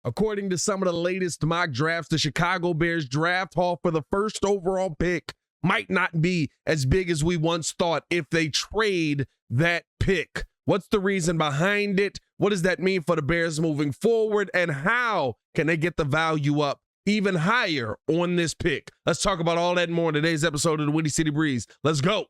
According to some of the latest mock drafts, the Chicago Bears draft haul for the first overall pick might not be as big as we once thought if they trade that pick. What's the reason behind it? What does that mean for the Bears moving forward? And how can they get the value up even higher on this pick? Let's talk about all that and more in today's episode of the Windy City Breeze. Let's go.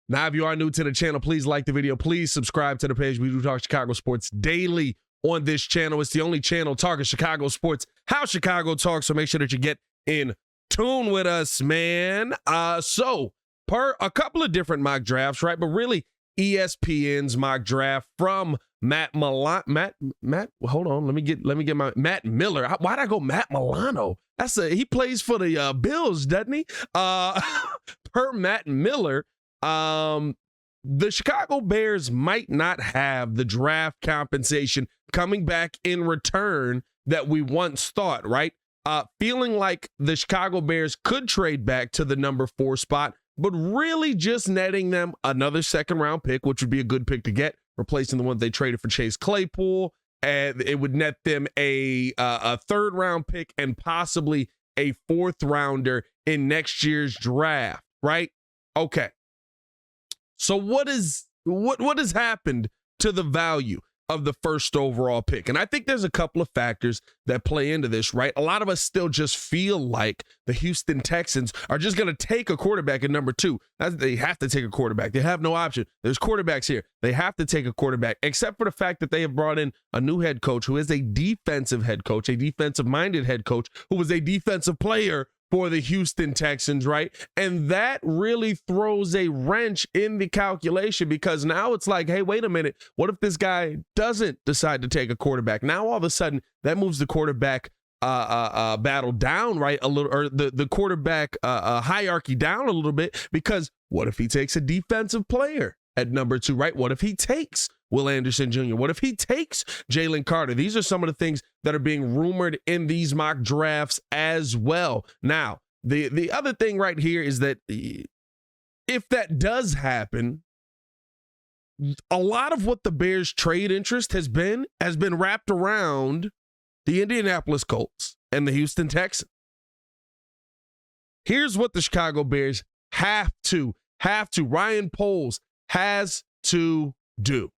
Now, if you are new to the channel, please like the video. Please subscribe to the page. We do talk Chicago sports daily on this channel. It's the only channel talking Chicago sports, how Chicago talks. So make sure that you get in tune with us, man. So per a couple of different mock drafts, right? But really ESPN's mock draft from Matt Milano. Hold on. Let me get my Matt Miller. Why'd I go Matt Milano? He plays for the Bills, doesn't he? Per Matt Miller. The Chicago Bears might not have the draft compensation coming back in return that we once thought, right? Feeling like the Chicago Bears could trade back to the number 4 spot, but really just netting them another second round pick, which would be a good pick to get, replacing the one they traded for Chase Claypool. And it would net them a third round pick and possibly a 4th rounder in next year's draft, right? Okay. So what has happened to the value of the first overall pick? And I think there's a couple of factors that play into this, right? A lot of us still just feel like the Houston Texans are just going to take a quarterback at number 2. They have to take a quarterback. They have no option. There's quarterbacks here. They have to take a quarterback, except for the fact that they have brought in a new head coach who is a defensive head coach, a defensive-minded head coach who was a defensive player for the Houston Texans, right? And that really throws a wrench in the calculation, because now it's like, hey, wait a minute. What if this guy doesn't decide to take a quarterback? Now, all of a sudden, that moves the quarterback battle down, right? A little, or the quarterback hierarchy down a little bit, because what if he takes a defensive player at number 2, right? What if he takes Will Anderson Jr.? What if he takes Jalen Carter? These are some of the things that are being rumored in these mock drafts as well. Now, the other thing right here is that if that does happen, a lot of what the Bears' trade interest has been wrapped around the Indianapolis Colts and the Houston Texans. Here's what the Chicago Bears have to, Ryan Poles has to do.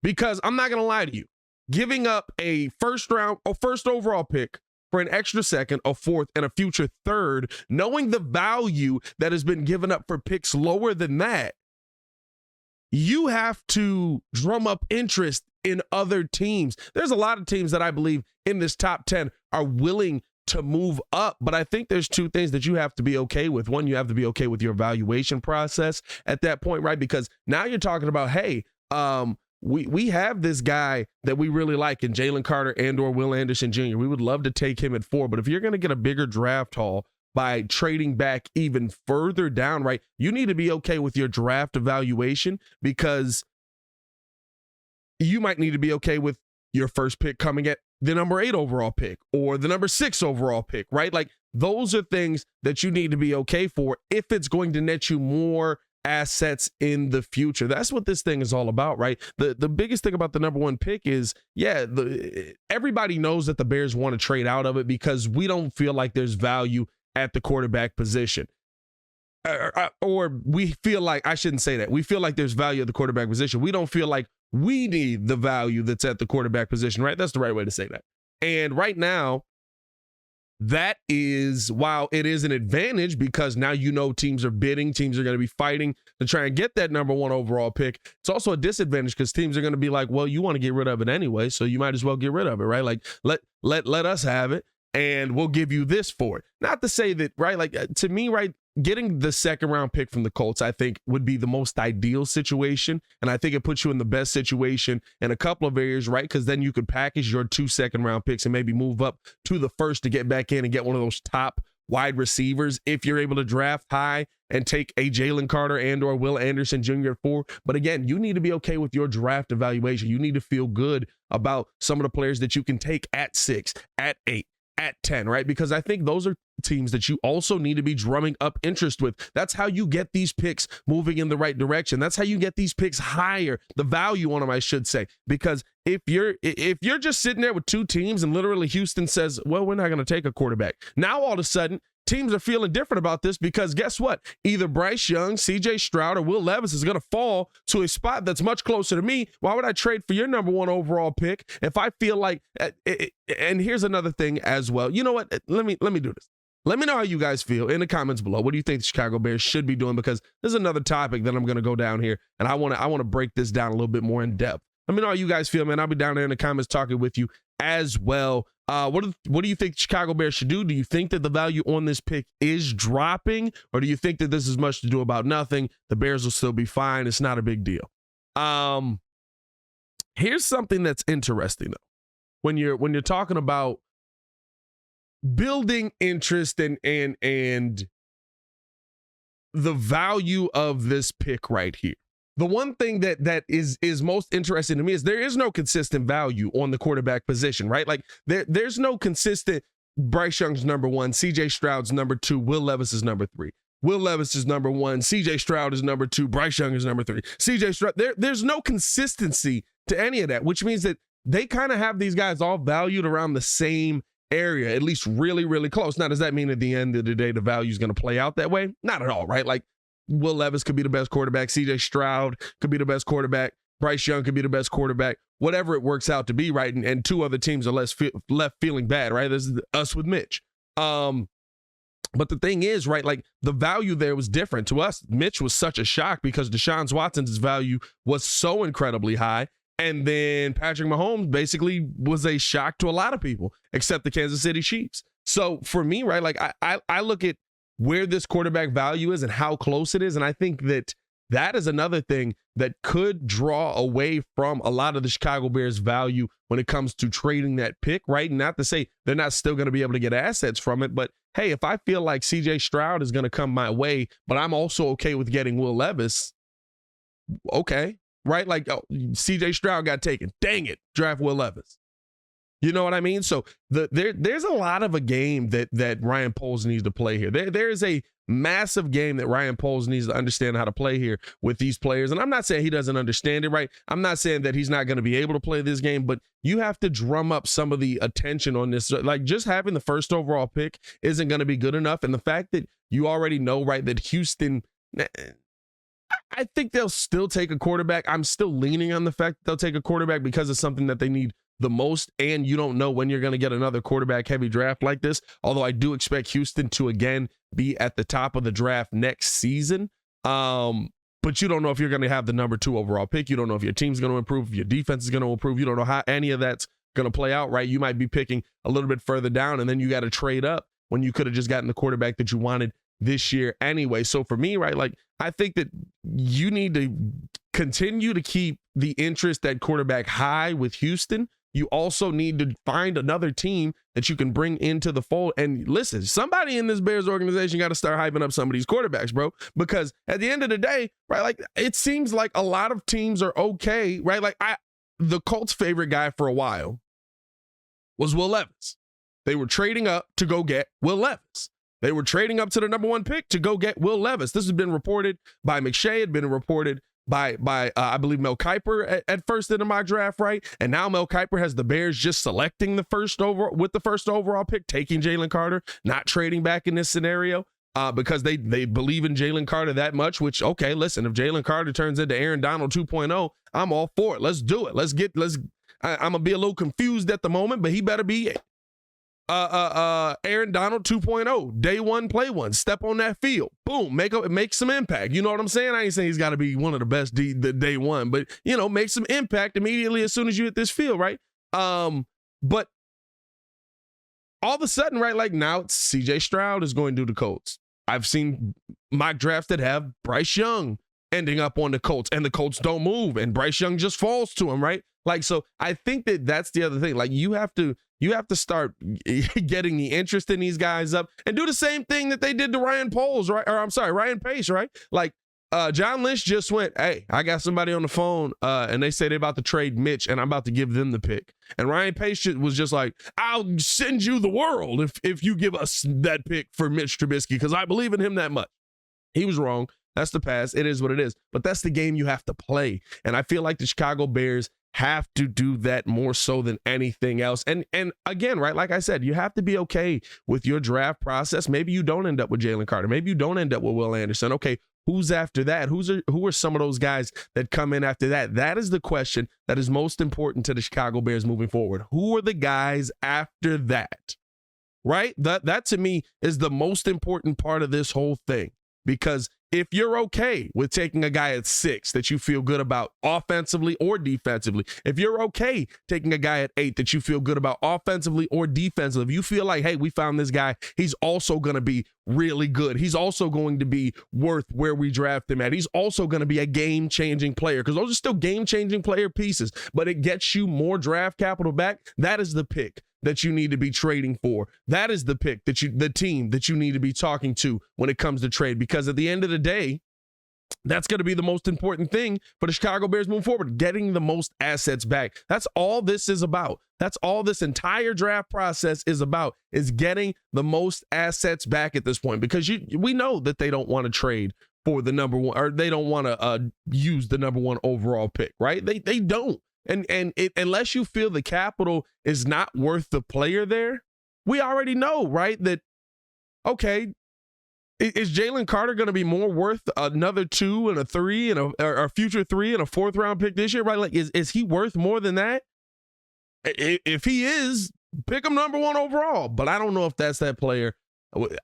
Because I'm not going to lie to you, giving up a first overall pick for an extra second, a 4th, and a future 3rd, knowing the value that has been given up for picks lower than that, you have to drum up interest in other teams. There's a lot of teams that I believe in this top 10 are willing to move up, but I think there's 2 things that you have to be okay with. One, you have to be okay with your evaluation process at that point, right? Because now you're talking about, hey, we have this guy that we really like in Jalen Carter and or Will Anderson Jr. We would love to take him at 4, but if you're going to get a bigger draft haul by trading back even further down, right, you need to be okay with your draft evaluation, because you might need to be okay with your first pick coming at the number 8 overall pick or the number 6 overall pick, right? Like, those are things that you need to be okay for if it's going to net you more assets in the future. That's what this thing is all about, right? The biggest thing about the number 1 pick is, everybody knows that the Bears want to trade out of it because we don't feel like there's value at the quarterback position. Or we feel like, I shouldn't say that. We feel like there's value at the quarterback position. We don't feel like we need the value that's at the quarterback position, right? That's the right way to say that. And right now, that is, while it is an advantage because now teams are bidding, teams are going to be fighting to try and get that number 1 overall pick, it's also a disadvantage because teams are going to be like, well, you want to get rid of it anyway, so you might as well get rid of it, right? Like, let us have it, and we'll give you this for it. Not to say that, right, like, to me, right, getting the 2nd round pick from the Colts, I think, would be the most ideal situation. And I think it puts you in the best situation in a couple of areas, right? Because then you could package your 2 second round picks and maybe move up to the 1st to get back in and get one of those top wide receivers if you're able to draft high and take a Jalen Carter and or Will Anderson Jr. at 4. But again, you need to be okay with your draft evaluation. You need to feel good about some of the players that you can take at 6, at 8, at 10, right? Because I think those are teams that you also need to be drumming up interest with. That's how you get these picks moving in the right direction. That's how you get these picks higher, the value on them, I should say. Because if you're just sitting there with 2 teams and literally Houston says, well, we're not going to take a quarterback. Now all of a sudden, teams are feeling different about this because guess what? Either Bryce Young, CJ Stroud, or Will Levis is going to fall to a spot that's much closer to me. Why would I trade for your number 1 overall pick if I feel like and here's another thing as well. You know what? Let me do this. Let me know how you guys feel in the comments below. What do you think the Chicago Bears should be doing? Because there's another topic that I'm going to go down here, and I want to break this down a little bit more in depth. Let me know how you guys feel, man. I'll be down there in the comments talking with you as well. What do you think the Chicago Bears should do? Do you think that the value on this pick is dropping, or do you think that this is much to do about nothing? The Bears will still be fine. It's not a big deal. Here's something that's interesting though. When you're talking about building interest and the value of this pick right here. The one thing that is most interesting to me is there is no consistent value on the quarterback position, right? Like there's no consistent Bryce Young's number 1, CJ Stroud's number 2, Will Levis is number 3. Will Levis is number 1, CJ Stroud is number 2, Bryce Young is number 3. CJ Stroud, there's no consistency to any of that, which means that they kind of have these guys all valued around the same area, at least really, really close. Now, does that mean at the end of the day, the value is going to play out that way? Not at all, right? Like Will Levis could be the best quarterback. CJ Stroud could be the best quarterback. Bryce Young could be the best quarterback. Whatever it works out to be, right? And 2 other teams are left feeling bad, right? This is us with Mitch. But the thing is, right, like the value there was different. To us, Mitch was such a shock because Deshaun Watson's value was so incredibly high. And then Patrick Mahomes basically was a shock to a lot of people, except the Kansas City Chiefs. So for me, right, like I look at where this quarterback value is and how close it is. And I think that is another thing that could draw away from a lot of the Chicago Bears value when it comes to trading that pick, right? And not to say they're not still going to be able to get assets from it, but hey, if I feel like CJ Stroud is going to come my way, but I'm also okay with getting Will Levis, okay, right? Like, oh, CJ Stroud got taken. Dang it, draft Will Levis. You know what I mean? So there's a lot of a game that Ryan Poles needs to play here. There is a massive game that Ryan Poles needs to understand how to play here with these players. And I'm not saying he doesn't understand it, right? I'm not saying that he's not going to be able to play this game, but you have to drum up some of the attention on this. Like just having the first overall pick isn't going to be good enough. And the fact that you already know, right, that Houston, I think they'll still take a quarterback. I'm still leaning on the fact that they'll take a quarterback because it's something that they need the most, and you don't know when you're going to get another quarterback heavy draft like this, although I do expect Houston to again be at the top of the draft next season, but you don't know if you're going to have the number 2 overall pick. You don't know if your team's going to improve, if your defense is going to improve. You don't know how any of that's going to play out, right? You might be picking a little bit further down, and then you got to trade up when you could have just gotten the quarterback that you wanted this year anyway. So for me, right, like I think that you need to continue to keep the interest at quarterback high with Houston. You also need to find another team that you can bring into the fold. And listen, somebody in this Bears organization got to start hyping up some of these quarterbacks, bro, because at the end of the day, right, like it seems like a lot of teams are okay, right? Like the Colts' favorite guy for a while was Will Levis. They were trading up to go get Will Levis. They were trading up to the number 1 pick to go get Will Levis. This has been reported by McShay, had been reported by I believe Mel Kiper at first in the mock draft, right? And now Mel Kiper has the Bears just selecting the first overall pick, taking Jalen Carter, not trading back in this scenario because they believe in Jalen Carter that much, which, okay, listen, if Jalen Carter turns into Aaron Donald 2.0, I'm all for it. Let's do it. I'm going to be a little confused at the moment, but he better be Aaron Donald 2.0, day 1, play 1, step on that field, boom, make some impact. You know what I'm saying? I ain't saying he's got to be one of the best the day 1, but you know, make some impact immediately as soon as you hit this field, right? But all of a sudden, right, like now it's CJ Stroud is going to the Colts. I've seen mock drafts that have Bryce Young ending up on the Colts, and the Colts don't move, and Bryce Young just falls to him, right? Like, so I think that that's the other thing. Like, you have to You have to start getting the interest in these guys up and do the same thing that they did to Ryan Pace, right? Like, John Lynch just went, hey, I got somebody on the phone, and they say they're about to trade Mitch, and I'm about to give them the pick. And Ryan Pace was just like, I'll send you the world if you give us that pick for Mitch Trubisky, because I believe in him that much. He was wrong. That's the past. It is what it is. But that's the game you have to play. And I feel like the Chicago Bears have to do that more so than anything else. And again, right, like I said, you have to be okay with your draft process. Maybe you don't end up with Jalen Carter. Maybe you don't end up with Will Anderson. Okay, who's after that? Who are some of those guys that come in after that? That is the question that is most important to the Chicago Bears moving forward. Who are the guys after that? Right? That to me is the most important part of this whole thing. Because if you're okay with taking a guy at 6 that you feel good about offensively or defensively, if you're okay taking a guy at 8 that you feel good about offensively or defensively, if you feel like, hey, we found this guy, he's also going to be really good. He's also going to be worth where we draft him at. He's also going to be a game-changing player, because those are still game-changing player pieces, but it gets you more draft capital back. That is the pick that you need to be trading for. That is the pick the team that you need to be talking to when it comes to trade, because at the end of the day, that's going to be the most important thing for the Chicago Bears moving forward, getting the most assets back. That's all this is about. That's all this entire draft process is about, is getting the most assets back at this point, because we know that they don't want to trade for the number one, or they don't want to use the number 1 overall pick, right? They don't. And unless you feel the capital is not worth the player there, we already know, right, that, okay, is Jalen Carter going to be more worth another 2 and a 3 and a future 3 and a 4th round pick this year, right? Like, is he worth more than that? If he is, pick him number 1 overall. But I don't know if that's that player.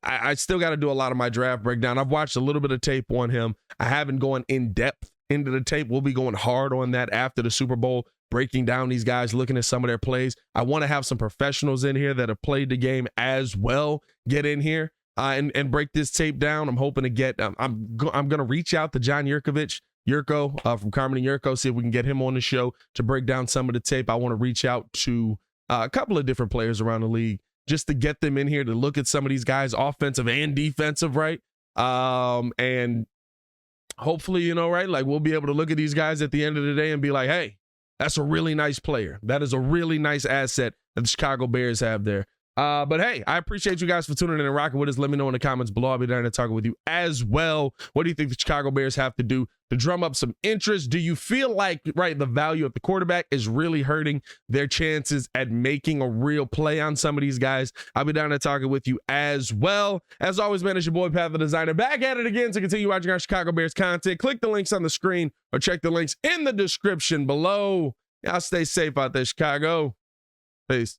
I still got to do a lot of my draft breakdown. I've watched a little bit of tape on him. I haven't gone in depth into the tape. We'll be going hard on that after the Super Bowl, breaking down these guys, looking at some of their plays. I want to have some professionals in here that have played the game as well get in here and break this tape down. I'm hoping to get I'm going to reach out to John Yurko from Carmen and Yurko, see if we can get him on the show to break down some of the tape. I want to reach out to a couple of different players around the league just to get them in here to look at some of these guys, offensive and defensive, right? And hopefully, right, like we'll be able to look at these guys at the end of the day and be like, hey, that's a really nice player. That is a really nice asset that the Chicago Bears have there. But hey, I appreciate you guys for tuning in and rocking with us. Let me know in the comments below. I'll be down there talking with you as well. What do you think the Chicago Bears have to do to drum up some interest? Do you feel like, right, the value of the quarterback is really hurting their chances at making a real play on some of these guys? I'll be down there talking with you as well. As always, man, it's your boy, Pat the Designer, back at it again to continue watching our Chicago Bears content. Click the links on the screen or check the links in the description below. Y'all stay safe out there, Chicago. Peace.